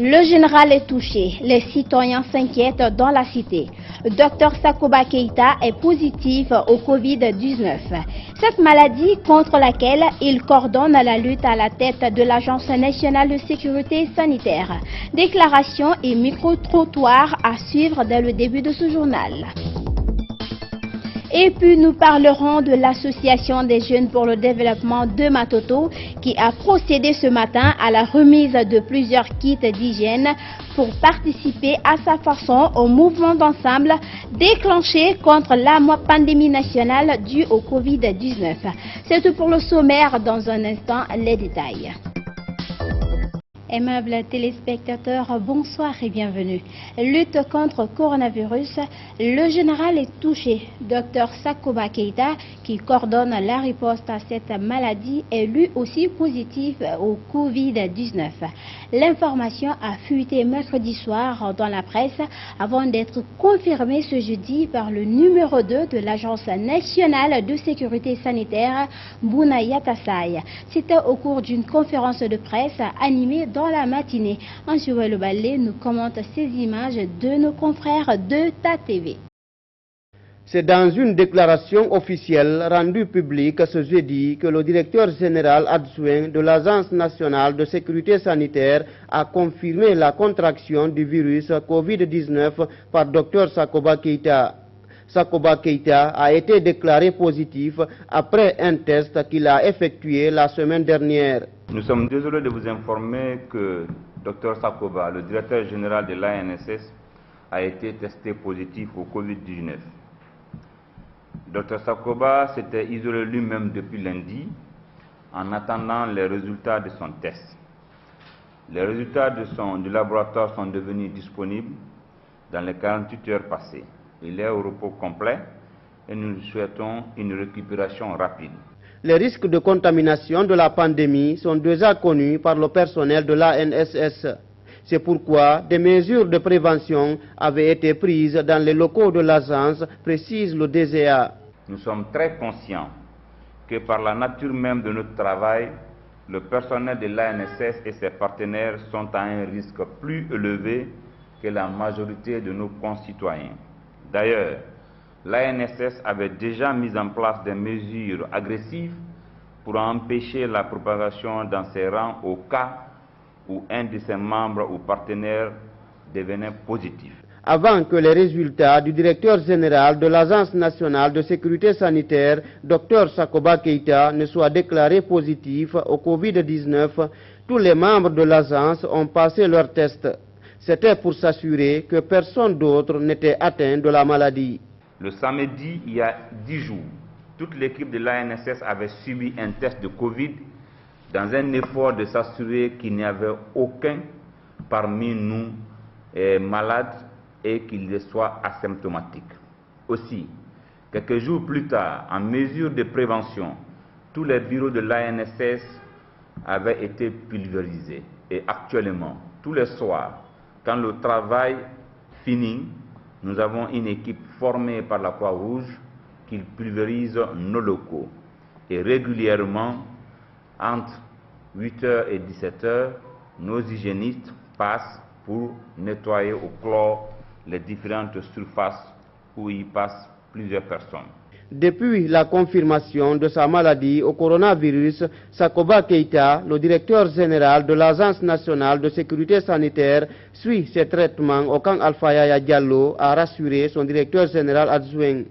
Le général est touché. Les citoyens s'inquiètent dans la cité. Dr Sakoba Keïta est positif au Covid-19. Cette maladie contre laquelle il coordonne la lutte à la tête de l'Agence nationale de sécurité sanitaire. Déclaration et micro-trottoir à suivre dès le début de ce journal. Et puis nous parlerons de l'association des jeunes pour le développement de Matoto qui a procédé ce matin à la remise de plusieurs kits d'hygiène pour participer à sa façon au mouvement d'ensemble déclenché contre la pandémie nationale due au Covid-19. C'est tout pour le sommaire, dans un instant les détails. Aimables téléspectateurs, bonsoir et bienvenue. Lutte contre le coronavirus, le général est touché. Dr Sakoba Keïta, qui coordonne la riposte à cette maladie, est lui aussi positif au Covid-19. L'information a fuité mercredi soir dans la presse avant d'être confirmée ce jeudi par le numéro 2 de l'Agence nationale de sécurité sanitaire, Bouna Yatassay. C'était au cours d'une conférence de presse animée dans la matinée. Anjoué Le Ballet nous commente ces images de nos confrères de TATV. C'est dans une déclaration officielle rendue publique ce jeudi que le directeur général adjoint de l'Agence nationale de sécurité sanitaire a confirmé la contraction du virus Covid-19 par Dr Sakoba Keïta. Sakoba Keïta a été déclaré positif après un test qu'il a effectué la semaine dernière. Nous sommes désolés de vous informer que Dr Sakoba, le directeur général de l'ANSS, a été testé positif au Covid-19. Dr Sakoba s'était isolé lui-même depuis lundi en attendant les résultats de son test. Les résultats du laboratoire sont devenus disponibles dans les 48 heures passées. Il est au repos complet et nous souhaitons une récupération rapide. Les risques de contamination de la pandémie sont déjà connus par le personnel de l'ANSS. C'est pourquoi des mesures de prévention avaient été prises dans les locaux de l'agence, précise le DGA. Nous sommes très conscients que par la nature même de notre travail, le personnel de l'ANSS et ses partenaires sont à un risque plus élevé que la majorité de nos concitoyens. D'ailleurs, l'ANSS avait déjà mis en place des mesures agressives pour empêcher la propagation dans ses rangs au cas où un de ses membres ou partenaires devenait positif. Avant que les résultats du directeur général de l'Agence nationale de sécurité sanitaire, Dr Sakoba Keïta, ne soient déclarés positifs au Covid-19, tous les membres de l'agence ont passé leur test. C'était pour s'assurer que personne d'autre n'était atteint de la maladie. Le samedi, il y a 10 jours, toute l'équipe de l'ANSS avait subi un test de Covid dans un effort de s'assurer qu'il n'y avait aucun parmi nous malade et qu'il soit asymptomatique. Aussi, quelques jours plus tard, en mesure de prévention, tous les bureaux de l'ANSS avaient été pulvérisés. Et actuellement, tous les soirs, quand le travail finit, nous avons une équipe formée par la Croix-Rouge qui pulvérise nos locaux. Et régulièrement, entre 8h et 17h, nos hygiénistes passent pour nettoyer au chlore les différentes surfaces où y passent plusieurs personnes. Depuis la confirmation de sa maladie au coronavirus, Sakoba Keïta, le directeur général de l'Agence nationale de sécurité sanitaire, suit ses traitements au camp Alpha Yaya Diallo, a rassuré son directeur général adjoint.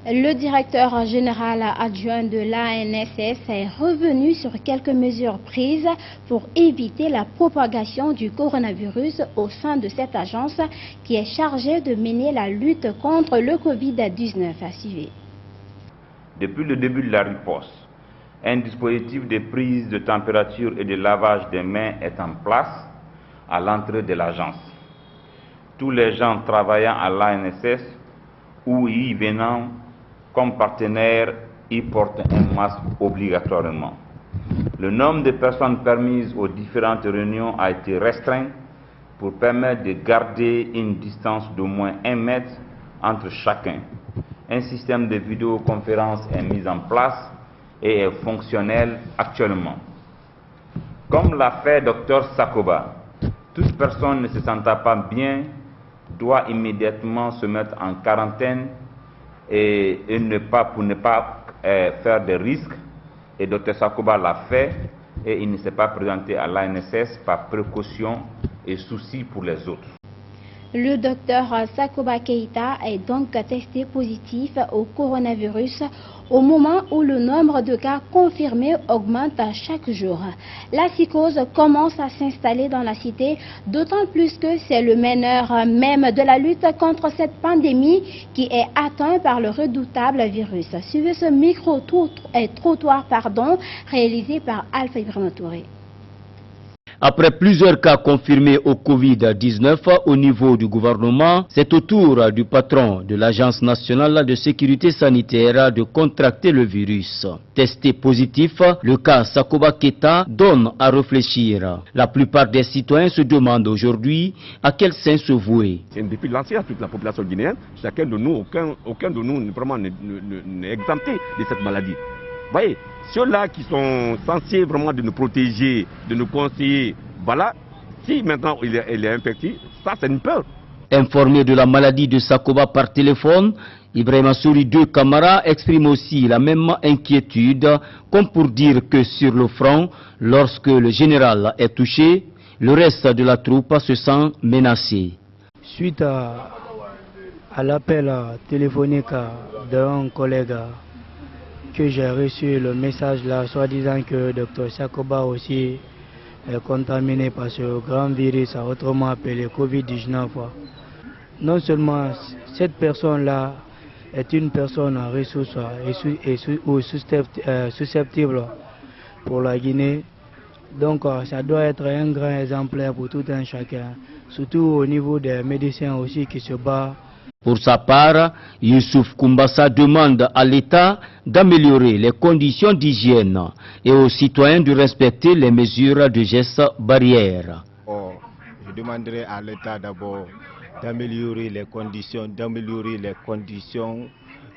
Le directeur général adjoint de l'ANSS est revenu sur quelques mesures prises pour éviter la propagation du coronavirus au sein de cette agence qui est chargée de mener la lutte contre le Covid-19. Suivez. Depuis le début de la riposte, un dispositif de prise de température et de lavage des mains est en place à l'entrée de l'agence. Tous les gens travaillant à l'ANSS ou y venant comme partenaires y portent un masque obligatoirement. Le nombre de personnes permises aux différentes réunions a été restreint pour permettre de garder une distance d'au moins 1 mètre entre chacun. Un système de vidéoconférence est mis en place et est fonctionnel actuellement. Comme l'a fait Dr Sakoba, Toute personne ne se sentant pas bien doit immédiatement se mettre en quarantaine pour ne pas faire de risques. Et Dr Sakoba l'a fait et il ne s'est pas présenté à l'ANSS par précaution et souci pour les autres. Le docteur Sakoba Keita est donc testé positif au coronavirus au moment où le nombre de cas confirmés augmente chaque jour. La psychose commence à s'installer dans la cité, d'autant plus que c'est le meneur même de la lutte contre cette pandémie qui est atteint par le redoutable virus. Suivez ce micro-trottoir réalisé par Alpha Ibrahima Touré. Après plusieurs cas confirmés au Covid-19 au niveau du gouvernement, c'est au tour du patron de l'Agence nationale de sécurité sanitaire de contracter le virus. Testé positif, le cas Sakoba Keita donne à réfléchir. La plupart des citoyens se demandent aujourd'hui à quel saint se vouer. C'est un défi lancé à toute la population guinéenne. Chacun de nous, aucun de nous vraiment n'est exempté de cette maladie. Vous voyez, ceux-là qui sont censés vraiment de nous protéger, de nous conseiller, voilà, si maintenant il est infecté, ça c'est une peur. Informé de la maladie de Sakoba par téléphone, Ibrahima Souri 2 Camara exprime aussi la même inquiétude, comme pour dire que sur le front, lorsque le général est touché, le reste de la troupe se sent menacé. Suite à l'appel téléphonique d'un collègue, que j'ai reçu le message là, soi-disant que Dr Sakoba aussi est contaminé par ce grand virus, autrement appelé Covid-19. Non seulement cette personne-là est une personne en ressources ou susceptible pour la Guinée, donc ça doit être un grand exemplaire pour tout un chacun, surtout au niveau des médecins aussi qui se battent. Pour sa part, Youssouf Koumbassa demande à l'État d'améliorer les conditions d'hygiène et aux citoyens de respecter les mesures de gestes barrières. Je demanderai à l'État d'abord d'améliorer les conditions d'hygiène.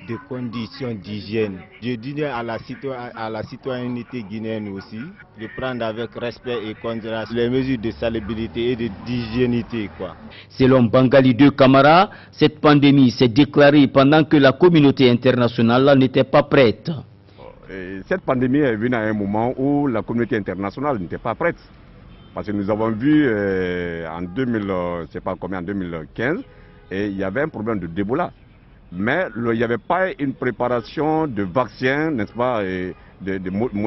Je dirais à la citoyenneté guinéenne aussi de prendre avec respect et considération les mesures de salubrité et d'hygiénité. Selon Bangali 2 Camara, cette pandémie s'est déclarée pendant que la communauté internationale n'était pas prête. Cette pandémie est venue à un moment où la communauté internationale n'était pas prête. Parce que nous avons vu en 2015, et il y avait un problème de d'Ebola. Mais il n'y avait pas une préparation de vaccins, n'est-ce pas,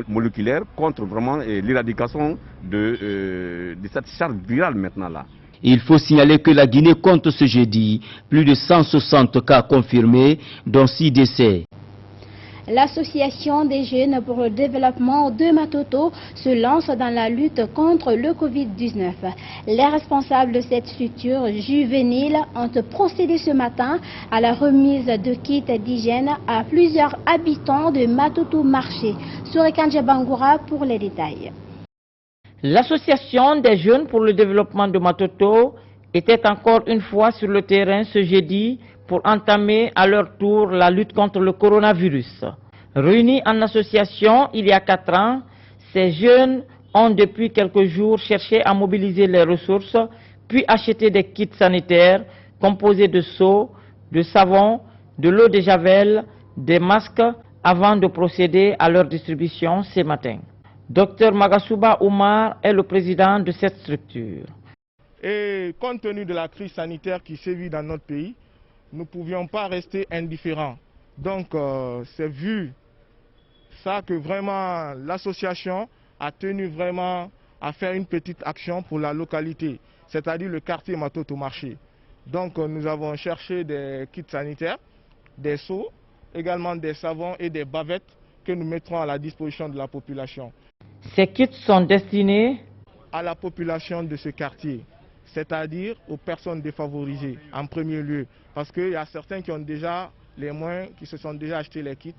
moléculaires contre vraiment l'éradication de cette charge virale maintenant là. Il faut signaler que la Guinée compte ce jeudi plus de 160 cas confirmés, dont 6 décès. L'Association des jeunes pour le développement de Matoto se lance dans la lutte contre le Covid-19. Les responsables de cette structure juvénile ont procédé ce matin à la remise de kits d'hygiène à plusieurs habitants de Matoto Marché. Sorekanje Bangoura pour les détails. L'association des jeunes pour le développement de Matoto était encore une fois sur le terrain ce jeudi pour entamer à leur tour la lutte contre le coronavirus. Réunis en association il y a 4 ans, ces jeunes ont depuis quelques jours cherché à mobiliser les ressources, puis acheter des kits sanitaires composés de seaux, de savon, de l'eau de javel, des masques, avant de procéder à leur distribution ce matin. Dr Magasuba Oumar est le président de cette structure. Et compte tenu de la crise sanitaire qui sévit dans notre pays, nous ne pouvions pas rester indifférents. Donc c'est vu ça que vraiment l'association a tenu vraiment à faire une petite action pour la localité, c'est-à-dire le quartier Matoto Marché. Donc nous avons cherché des kits sanitaires, des seaux, également des savons et des bavettes que nous mettrons à la disposition de la population. Ces kits sont destinés à la population de ce quartier, c'est-à-dire aux personnes défavorisées en premier lieu, parce qu'il y a certains qui ont déjà les moyens, qui se sont déjà achetés les kits,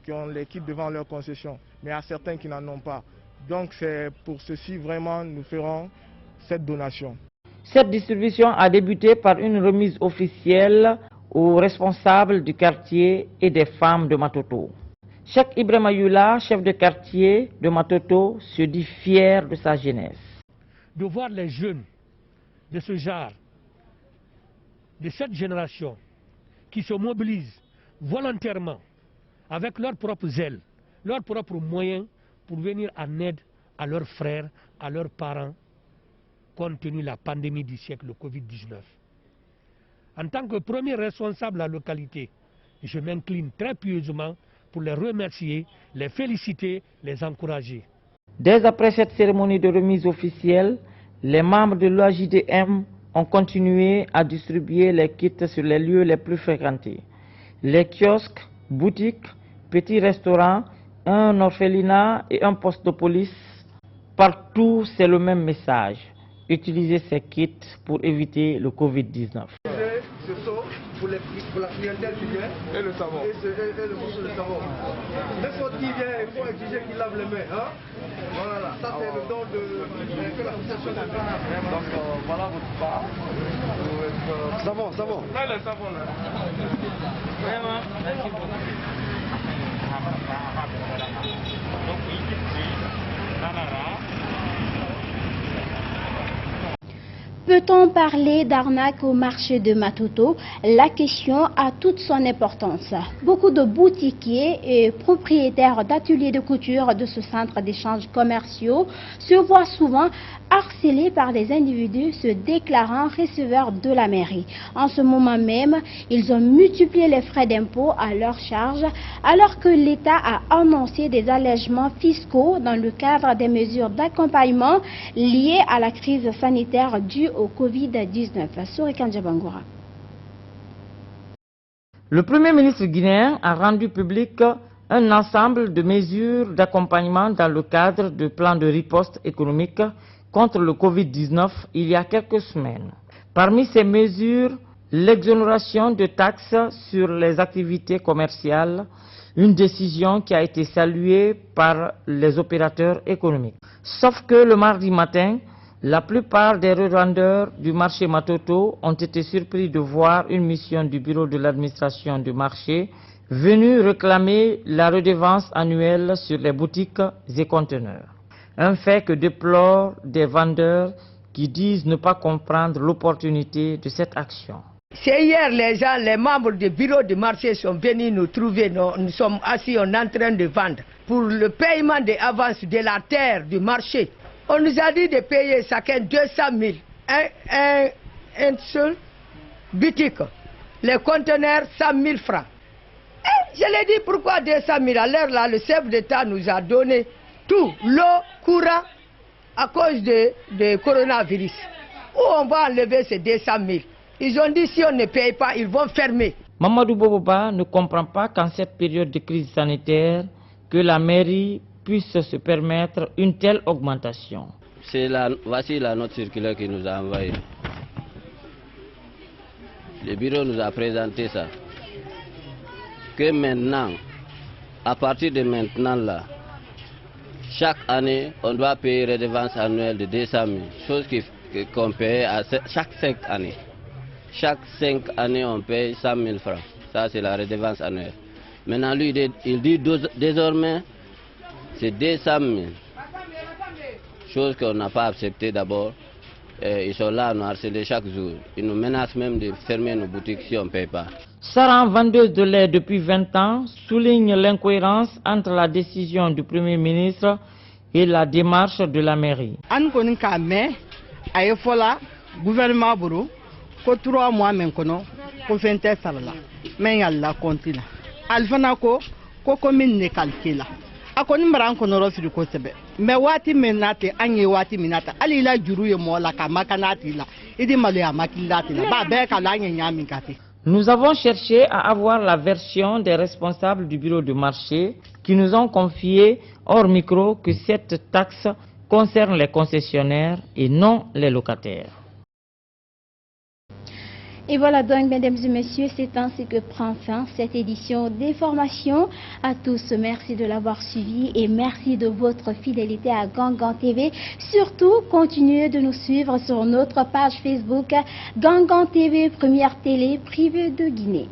qui ont les kits devant leur concession, mais il y a certains qui n'en ont pas. Donc c'est pour ceci vraiment nous ferons cette donation. Cette distribution a débuté par une remise officielle aux responsables du quartier et des femmes de Matoto. Cheikh Ibrahima Yula, chef de quartier de Matoto, se dit fier de sa jeunesse. De voir les jeunes de ce genre, de cette génération, qui se mobilisent volontairement, avec leurs propres ailes, leurs propres moyens, pour venir en aide à leurs frères, à leurs parents, compte tenu de la pandémie du siècle, le Covid-19. En tant que premier responsable de la localité, je m'incline très pieusement pour les remercier, les féliciter, les encourager. Dès après cette cérémonie de remise officielle, les membres de l'OAJDM ont continué à distribuer les kits sur les lieux les plus fréquentés. Les kiosques, boutiques, petits restaurants, un orphelinat et un poste de police. Partout, c'est le même message. Utilisez ces kits pour éviter le Covid-19. Ce sont pour la clientèle qui vient et le savon. Et le morceau de savon. N'importe qui vient, il faut exiger qu'il lave les mains. Hein? Voilà, ça c'est le don que l'association a fait. Donc voilà votre part. Savon. Là, le savon là. Vraiment, merci beaucoup. Peut-on parler d'arnaque au marché de Matoto? La question a toute son importance. Beaucoup de boutiquiers et propriétaires d'ateliers de couture de ce centre d'échanges commerciaux se voient souvent harcelés par des individus se déclarant receveurs de la mairie. En ce moment même, ils ont multiplié les frais d'impôt à leur charge, alors que l'État a annoncé des allègements fiscaux dans le cadre des mesures d'accompagnement liées à la crise sanitaire due au Covid-19. Sorikan Djabangura. Le Premier ministre guinéen a rendu public un ensemble de mesures d'accompagnement dans le cadre du plan de riposte économique contre le Covid-19 il y a quelques semaines. Parmi ces mesures, l'exonération de taxes sur les activités commerciales, une décision qui a été saluée par les opérateurs économiques. Sauf que le mardi matin, la plupart des revendeurs du marché Matoto ont été surpris de voir une mission du bureau de l'administration du marché venue réclamer la redevance annuelle sur les boutiques et conteneurs. Un fait que déplorent des vendeurs qui disent ne pas comprendre l'opportunité de cette action. C'est hier, les membres du bureau du marché sont venus nous trouver. Nous sommes assis, on est en train de vendre. Pour le paiement des avances de la terre du marché, on nous a dit de payer chacun 200 000. Un seul boutique. Les conteneurs, 100 000 francs. Et je l'ai dit, pourquoi 200 000? À l'heure là, le chef d'État nous a donné tout, l'eau, courant, à cause de coronavirus. Où on va enlever ces 200 000? Ils ont dit si on ne paye pas, ils vont fermer. Mamadou Boboba ne comprend pas qu'en cette période de crise sanitaire, que la mairie puisse se permettre une telle augmentation. Voici la note circulaire qui nous a envoyé. Le bureau nous a présenté ça. Que maintenant, à partir de maintenant là, chaque année, on doit payer redevance annuelle de 200 000, chose qu'on paye à chaque 5 années. Chaque 5 années, on paye 100 000 francs. Ça, c'est la redevance annuelle. Maintenant, lui, il dit désormais, c'est 200 000. Chose qu'on n'a pas acceptée d'abord. Ils sont là à nous harceler chaque jour. Ils nous menacent même de fermer nos boutiques si on ne paye pas. Sarah, vendeuse de lait depuis 20 ans, souligne l'incohérence entre la décision du Premier ministre et la démarche de la mairie. Gouvernement buru ko 3 mois men kono ko fente sarala men yalla kontina alfana ko commune ne calcula akoni maran kono ro firi ko sebe me wati menate anye wati minata alila juru ye mola ka makanati la idi malu ya makilati la ba be kala nyami kati. Nous avons cherché à avoir la version des responsables du bureau de marché qui nous ont confié hors micro que cette taxe concerne les concessionnaires et non les locataires. Et voilà donc, mesdames et messieurs, c'est ainsi que prend fin cette édition d'information. À tous, merci de l'avoir suivi et merci de votre fidélité à Gangan TV. Surtout, continuez de nous suivre sur notre page Facebook Gangan TV, première télé privée de Guinée.